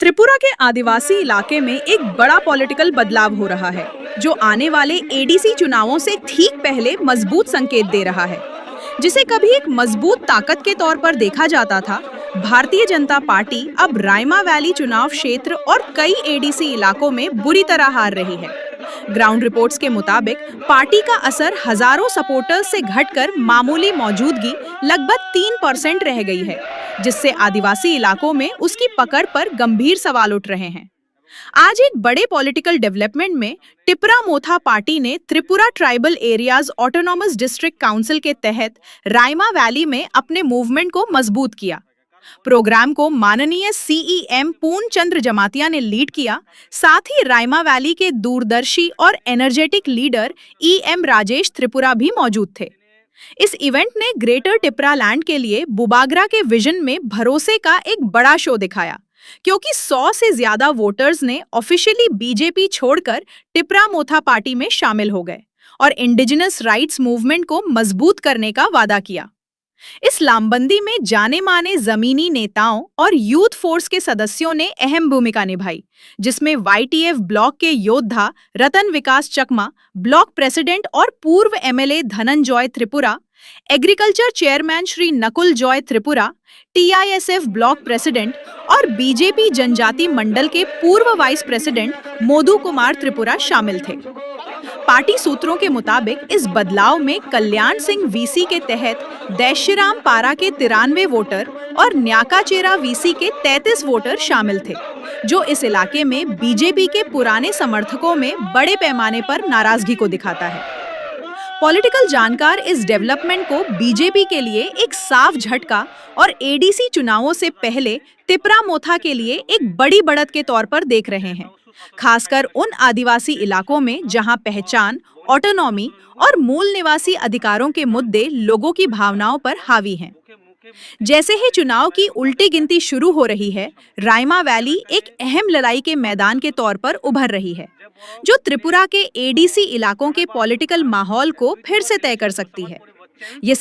त्रिपुरा के आदिवासी इलाके में एक बड़ा पॉलिटिकल बदलाव हो रहा है, जो आने वाले एडीसी चुनावों से ठीक पहले मजबूत संकेत दे रहा है। जिसे कभी एक मजबूत ताकत के तौर पर देखा जाता था, भारतीय जनता पार्टी अब रायमा वैली चुनाव क्षेत्र और कई एडीसी इलाकों में बुरी तरह हार रही है। ग्राउंड रिपोर्ट्स के मुताबिक पार्टी का असर हजारों सपोर्टर्स से घटकर मामूली मौजूदगी लगभग 3% रह गई है, जिससे आदिवासी इलाकों में उसकी पकड़ पर गंभीर सवाल उठ रहे हैं। आज एक बड़े पॉलिटिकल डेवलपमेंट में टिपरा मोथा पार्टी ने Tripura tribal areas autonomous district council के तहत रायमा वैली में अपने मूवमेंट को मजबूत किया। प्रोग्राम को माननीय सीईएम पूर्ण चंद्र जमातिया ने लीड किया। साथ ही रायमा वैली के दूरदर्शी और energetic leader EM Rajesh Tripura भी मौजूद थे। इस इवेंट ने ग्रेटर टिपरा लैंड के लिए बुबागरा के विजन में भरोसे का एक बड़ा शो दिखाया, क्योंकि 100 से ज्यादा वोटर्स ने ऑफिशियली बीजेपी छोड़कर टिपरा मोथा पार्टी में शामिल हो गए और इंडिजिनस राइट्स मूवमेंट को मजबूत करने का वादा किया। इस लामबंदी में जाने माने जमीनी नेताओं और यूथ फोर्स के सदस्यों ने अहम भूमिका निभाई, जिसमें वाईटीएफ ब्लॉक के योद्धा रतन विकास चकमा, ब्लॉक प्रेसिडेंट और पूर्व MLA Dhananjay Tripura, agriculture chairman Shri Nakul Joy Tripura, TISF block president और बीजेपी जनजाति मंडल के पूर्व वाइस प्रेसिडेंट मोदू कुमार त्रिपुरा शामिल थे। पार्टी सूत्रों के मुताबिक इस बदलाव में कल्याण सिंह वीसी के तहत दैश्यराम पारा के 93 वोटर और न्याकाचेरा वीसी के 33 वोटर शामिल थे, जो इस इलाके में बीजेपी के पुराने समर्थकों में बड़े पैमाने पर नाराजगी को दिखाता है। पॉलिटिकल जानकार इस डेवलपमेंट को बीजेपी के लिए एक साफ झटका और एडीसी चुनावों से पहले तिपरा मोथा के लिए एक बड़ी बढ़त के तौर पर देख रहे हैं, खासकर उन आदिवासी इलाकों में जहां पहचान, ऑटोनॉमी और मूल निवासी अधिकारों के मुद्दे लोगों की भावनाओं पर हावी हैं। जैसे ही चुनाव की उल्टी गिनती शुरू हो रही है, रायमा वैली एक अहम लड़ाई के मैदान के तौर पर उभर रही है, जो त्रिपुरा के एडीसी इलाकों के पॉलिटिकल माहौल को फिर से तय कर सकती है। ये